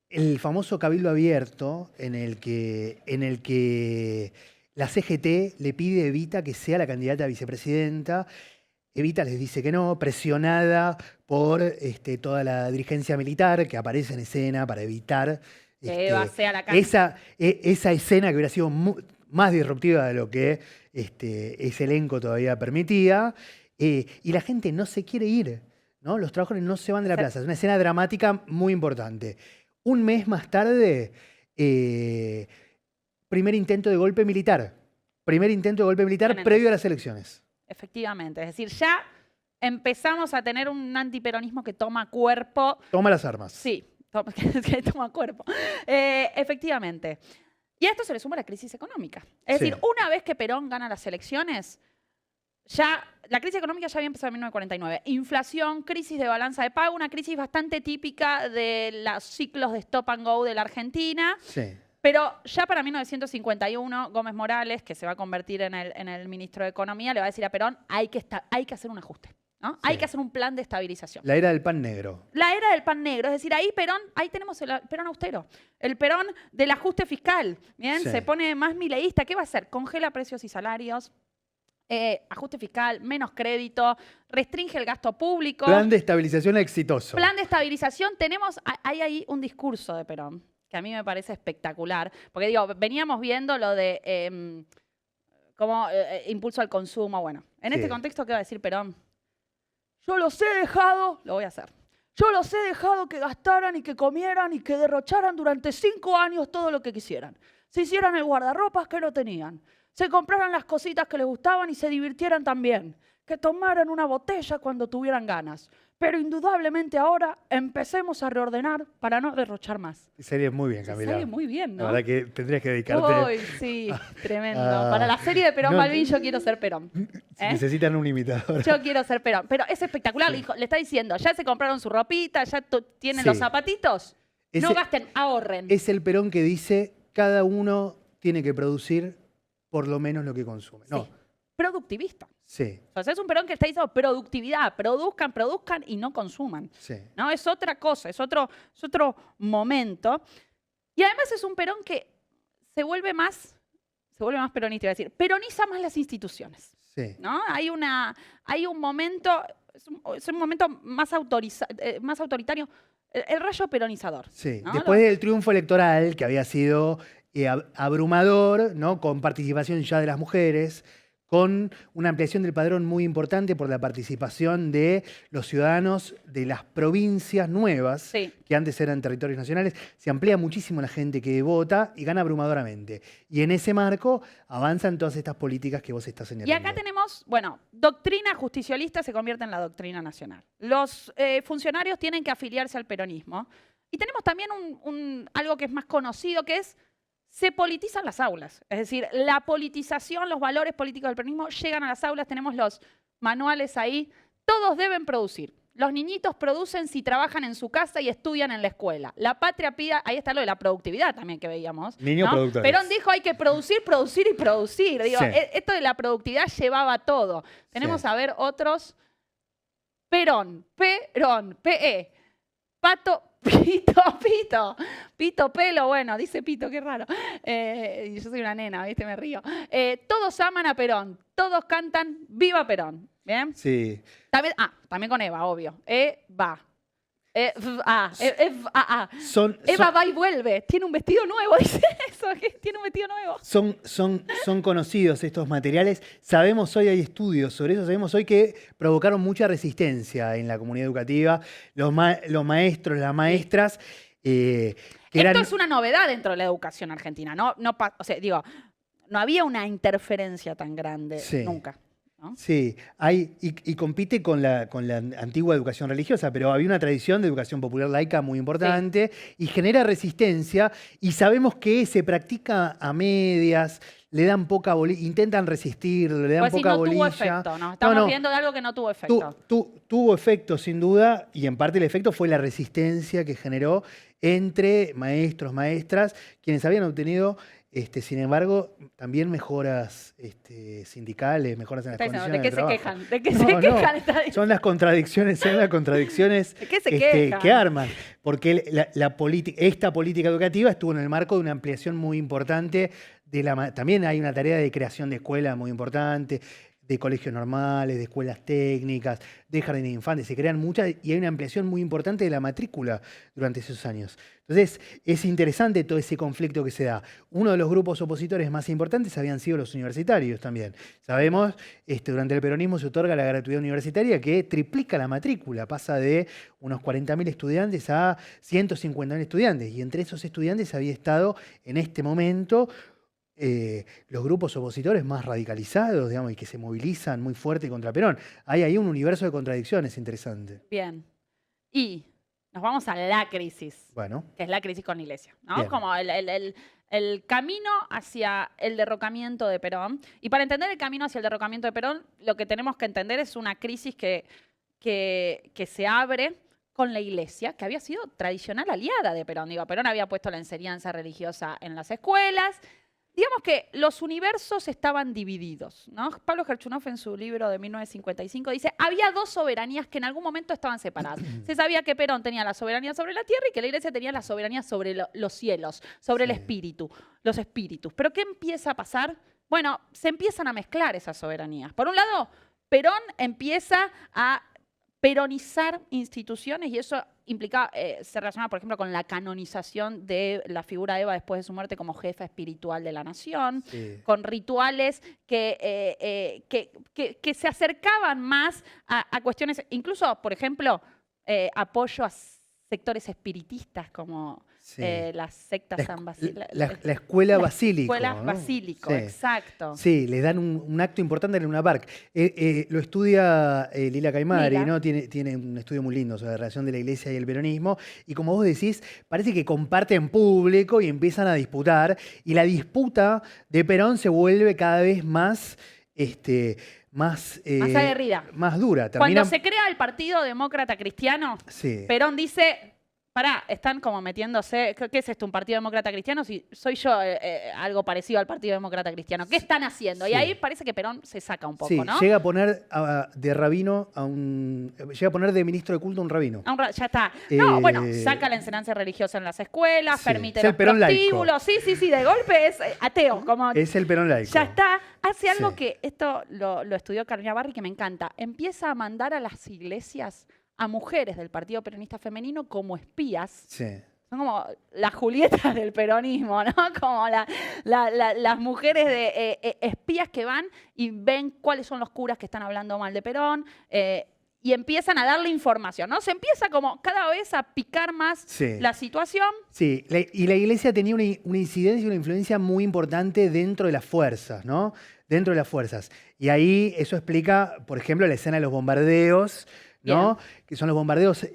El famoso cabildo abierto en el que la CGT le pide a Evita que sea la candidata a vicepresidenta. Evita les dice que no, presionada por toda la dirigencia militar que aparece en escena para evitar Que Eva sea la candidata. esa escena que hubiera sido más disruptiva de lo que ese elenco todavía permitía. Y la gente no se quiere ir, ¿no? Los trabajadores no se van de la plaza. Es una escena dramática muy importante. Un mes más tarde, primer intento de golpe militar. Primer intento de golpe militar previo a las elecciones. Efectivamente. Es decir, ya empezamos a tener un antiperonismo que toma cuerpo. Toma las armas. Sí, que toma cuerpo. Efectivamente. Y a esto se le suma la crisis económica. Es decir, una vez que Perón gana las elecciones, ya la crisis económica ya había empezado en 1949. Inflación, crisis de balanza de pago, una crisis bastante típica de los ciclos de stop and go de la Argentina. Sí. Pero ya para 1951, Gómez Morales, que se va a convertir en el ministro de Economía, le va a decir a Perón, hay que hacer un ajuste, ¿no? Sí. Hay que hacer un plan de estabilización. La era del pan negro. La era del pan negro, es decir, ahí tenemos el Perón austero, el Perón del ajuste fiscal, ¿bien? Sí. Se pone más mileísta, ¿qué va a hacer? Congela precios y salarios, ajuste fiscal, menos crédito, restringe el gasto público. Plan de estabilización exitoso. Plan de estabilización, hay ahí un discurso de Perón, que a mí me parece espectacular, porque digo, veníamos viendo lo de como impulso al consumo, bueno, en este contexto, ¿qué va a decir Perón? Yo los he dejado, lo voy a hacer. Yo los he dejado que gastaran y que comieran y que derrocharan durante 5 años todo lo que quisieran. Se hicieran el guardarropas que no tenían. Se compraran las cositas que les gustaban y se divirtieran también. Que tomaran una botella cuando tuvieran ganas. Pero indudablemente ahora empecemos a reordenar para no derrochar más. Serie muy bien, Camila. Serie muy bien, ¿no? La verdad que tendrías que dedicarte. Uy, sí, tremendo. Para la serie de Perón Balbín yo quiero ser Perón. Necesitan un imitador. Yo quiero ser Perón. Pero es espectacular, le está diciendo, ya se compraron su ropita, ya tienen los zapatitos. No gasten, ahorren. Es el Perón que dice, cada uno tiene que producir por lo menos lo que consume. No. Sí. Productivista. Sí. O sea, es un Perón que está diciendo productividad, produzcan y no consuman. Sí. ¿No? Es otra cosa, es otro momento. Y además es un Perón que se vuelve más peronista, iba a decir, peroniza más las instituciones. Sí. ¿No? Hay un momento, es un momento más autoritario, el rayo peronizador. Sí. ¿No? Después del triunfo electoral, que había sido abrumador, ¿no? Con participación ya de las mujeres, con una ampliación del padrón muy importante por la participación de los ciudadanos de las provincias nuevas, que antes eran territorios nacionales. Se amplía muchísimo la gente que vota y gana abrumadoramente. Y en ese marco avanzan todas estas políticas que vos estás señalando. Y acá tenemos, doctrina justicialista se convierte en la doctrina nacional. Los funcionarios tienen que afiliarse al peronismo. Y tenemos también algo que es más conocido, que es se politizan las aulas. Es decir, la politización, los valores políticos del peronismo llegan a las aulas. Tenemos los manuales ahí. Todos deben producir. Los niñitos producen si trabajan en su casa y estudian en la escuela. La patria pida, ahí está lo de la productividad también que veíamos. Niños productores. Perón dijo hay que producir, producir y producir. Digo, esto de la productividad llevaba todo. Tenemos a ver otros. Perón, PE. Pato, Pito, pelo, bueno, dice Pito, qué raro. Yo soy una nena, ¿viste? Me río. Todos aman a Perón, todos cantan ¡Viva Perón! ¿Bien? Sí. También con Eva, obvio. Eva. Eva va y vuelve. Tiene un vestido nuevo, dice eso. Tiene un vestido nuevo. Son conocidos estos materiales. Sabemos hoy, hay estudios sobre eso, sabemos hoy que provocaron mucha resistencia en la comunidad educativa. Los maestros, las maestras. Esto es una novedad dentro de la educación argentina. no había una interferencia tan grande Sí. nunca. ¿No? Sí, y compite con la antigua educación religiosa, pero había una tradición de educación popular laica muy importante y genera resistencia, y sabemos que se practica a medias, le dan poca bolilla, intentan resistirlo, le dan Pues si poca no tuvo bolilla. efecto, ¿no? Estamos viendo de algo que no tuvo efecto. Tuvo efecto, sin duda, y en parte el efecto fue la resistencia que generó entre maestros, maestras, quienes habían obtenido, sin embargo, también mejoras sindicales, mejoras en las condiciones ¿De qué de se trabajo. quejan? ¿De qué se quejan? Está diciendo. Son las contradicciones ¿De qué se quejan? que arman. Porque esta política educativa estuvo en el marco de una ampliación muy importante. También hay una tarea de creación de escuelas muy importante, de colegios normales, de escuelas técnicas, de jardines de infantes. Se crean muchas y hay una ampliación muy importante de la matrícula durante esos años. Entonces, es interesante todo ese conflicto que se da. Uno de los grupos opositores más importantes habían sido los universitarios también. Sabemos, durante el peronismo se otorga la gratuidad universitaria que triplica la matrícula, pasa de unos 40.000 estudiantes a 150.000 estudiantes. Y entre esos estudiantes había estado en este momento los grupos opositores más radicalizados, digamos, y que se movilizan muy fuerte contra Perón. Hay ahí un universo de contradicciones interesante. Bien. Y nos vamos a la crisis, Bueno, que es la crisis con la Iglesia, ¿no? Bien. Como el camino hacia el derrocamiento de Perón. Y para entender el camino hacia el derrocamiento de Perón, lo que tenemos que entender es una crisis que se abre con la Iglesia, que había sido tradicional aliada de Perón. Digo, Perón había puesto la enseñanza religiosa en las escuelas. Digamos que los universos estaban divididos, ¿no? Pablo Gerchunov en su libro de 1955 dice, había dos soberanías que en algún momento estaban separadas. Se sabía que Perón tenía la soberanía sobre la tierra y que la Iglesia tenía la soberanía sobre los cielos, sobre el espíritu, los espíritus. ¿Pero qué empieza a pasar? Bueno, se empiezan a mezclar esas soberanías. Por un lado, Perón empieza a peronizar instituciones y eso implica, se relaciona, por ejemplo, con la canonización de la figura de Eva después de su muerte como jefa espiritual de la nación, sí. con rituales que se acercaban más a cuestiones, incluso, por ejemplo, apoyo a sectores espiritistas como Sí. las sectas San Basilio. La escuela basílico. Escuela ¿no? basílico, Sí. exacto. Sí, le dan un acto importante en el Luna Park. Lo estudia Lila Caimari, Lila. ¿no? Tiene un estudio muy lindo sobre la relación de la Iglesia y el peronismo. Y como vos decís, parece que comparten público y empiezan a disputar. Y la disputa de Perón se vuelve cada vez más más aguerrida. Más dura. Cuando se crea el Partido Demócrata Cristiano, Sí. Perón dice, pará, están como metiéndose, ¿qué es esto, un Partido Demócrata Cristiano? Si soy yo algo parecido al Partido Demócrata Cristiano. ¿Qué están haciendo? Sí. Y ahí parece que Perón se saca un poco, Sí, ¿no? llega a poner de rabino llega a poner de ministro de culto a un rabino. Ya está. No, Eh, bueno, saca la enseñanza religiosa en las escuelas, sí. permite Es el los Perón laico. prostíbulos. Sí, de golpe es ateo. Como Es el Perón laico. ya está. Hace algo Sí. que esto lo estudió Carolina Barri, que me encanta. Empieza a mandar a las iglesias a mujeres del Partido Peronista Femenino como espías. Sí. Son como las Julietas del peronismo, ¿no? Como las mujeres de espías que van y ven cuáles son los curas que están hablando mal de Perón y empiezan a darle información, ¿no? Se empieza como cada vez a picar más Sí. la situación. Sí, y la Iglesia tenía una incidencia y una influencia muy importante dentro de las fuerzas, ¿no? Dentro de las fuerzas. Y ahí eso explica, por ejemplo, la escena de los bombardeos, ¿no? Que son los bombardeos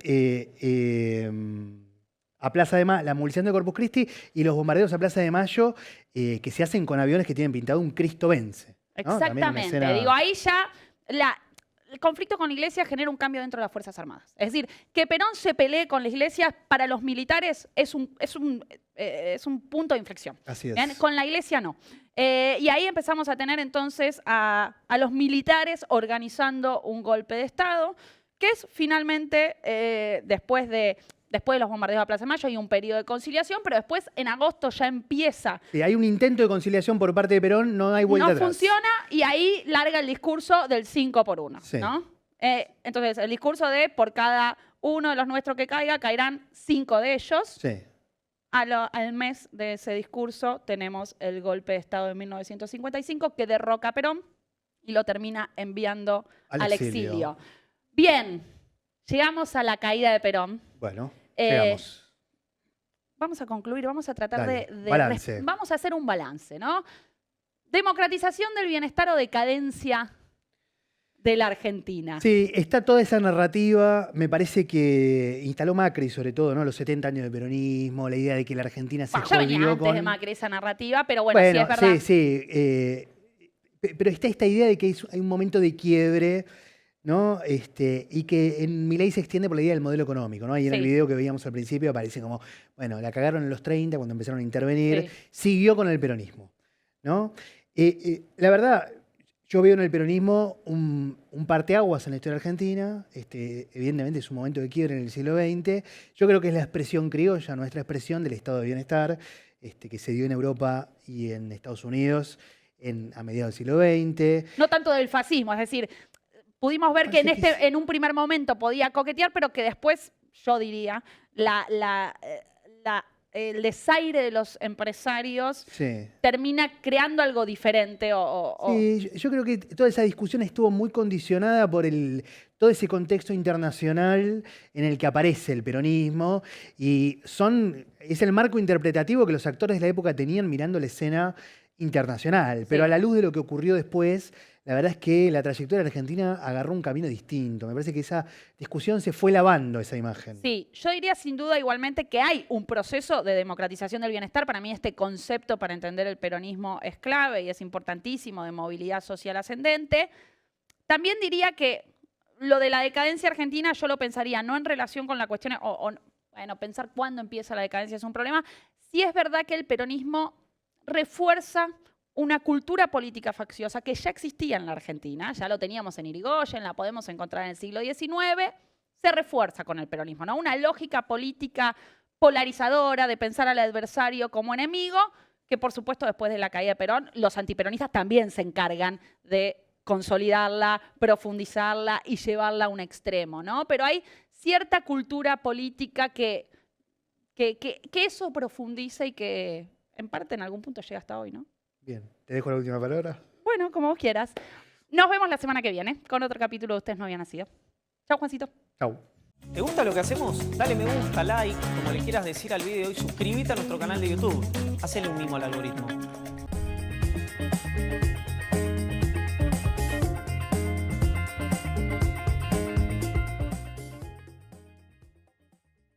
a Plaza de Mayo, la movilización de Corpus Christi y los bombardeos a Plaza de Mayo que se hacen con aviones que tienen pintado un Cristo vence. ¿no? También una Exactamente. escena- Digo, ahí ya el conflicto con la Iglesia genera un cambio dentro de las Fuerzas Armadas. Es decir, que Perón se pelee con la Iglesia para los militares es un punto de inflexión. Así es. ¿Bien? Con la Iglesia no. Y ahí empezamos a tener entonces a los militares organizando un golpe de Estado, que es finalmente, después de los bombardeos a Plaza de Mayo, hay un periodo de conciliación, pero después en agosto ya empieza. Sí, hay un intento de conciliación por parte de Perón, no hay vuelta No atrás. funciona y ahí larga el discurso del 5 por 1, Sí. ¿no? Entonces, el discurso de por cada uno de los nuestros que caiga, caerán 5 de ellos. Sí. Al mes de ese discurso tenemos el golpe de Estado de 1955 que derroca a Perón y lo termina enviando al exilio. Bien, llegamos a la caída de Perón. Bueno, Eh, llegamos. Vamos a concluir, vamos a tratar Dale, de balance. vamos a hacer un balance, ¿no? democratización del bienestar o decadencia de la Argentina. Sí, está toda esa narrativa, me parece que instaló Macri sobre todo, ¿no? Los 70 años de peronismo, la idea de que la Argentina se Ya venía jodió antes con... de Macri esa narrativa, pero bueno, sí es verdad. Sí, sí. Pero está esta idea de que hay un momento de quiebre, ¿no? Y que en Milei se extiende por la idea del modelo económico, ¿no? Y en el Sí. video que veíamos al principio aparece como, bueno, la cagaron en los 30 cuando empezaron a intervenir, Sí. siguió con el peronismo, ¿no? La verdad, yo veo en el peronismo un parteaguas en la historia argentina, evidentemente es un momento de quiebre en el siglo XX, yo creo que es la expresión criolla, nuestra expresión del estado de bienestar, que se dio en Europa y en Estados Unidos a mediados del siglo XX. No tanto del fascismo, es decir, pudimos ver que Parece que en un primer momento podía coquetear, pero que después, yo diría, el desaire de los empresarios Sí. termina creando algo diferente. Sí, yo creo que toda esa discusión estuvo muy condicionada por todo ese contexto internacional en el que aparece el peronismo y es el marco interpretativo que los actores de la época tenían mirando la escena internacional. Pero Sí. a la luz de lo que ocurrió después, la verdad es que la trayectoria argentina agarró un camino distinto. Me parece que esa discusión se fue lavando esa imagen. Sí, yo diría sin duda igualmente que hay un proceso de democratización del bienestar. Para mí este concepto para entender el peronismo es clave y es importantísimo, de movilidad social ascendente. También diría que lo de la decadencia argentina yo lo pensaría no en relación con la cuestión, bueno, pensar cuándo empieza la decadencia es un problema. Sí es verdad que el peronismo refuerza una cultura política facciosa que ya existía en la Argentina, ya lo teníamos en Irigoyen, la podemos encontrar en el siglo XIX, se refuerza con el peronismo, ¿no? Una lógica política polarizadora de pensar al adversario como enemigo, que por supuesto después de la caída de Perón, los antiperonistas también se encargan de consolidarla, profundizarla y llevarla a un extremo, ¿no? Pero hay cierta cultura política que eso profundiza y que en parte en algún punto llega hasta hoy, ¿no? Bien, te dejo la última palabra. Bueno, como vos quieras. Nos vemos la semana que viene con otro capítulo de Ustedes no habían nacido. Chau, Juancito. Chau. ¿Te gusta lo que hacemos? Dale me gusta, like, como le quieras decir al video y suscríbete a nuestro canal de YouTube. Hacele un mimo al algoritmo.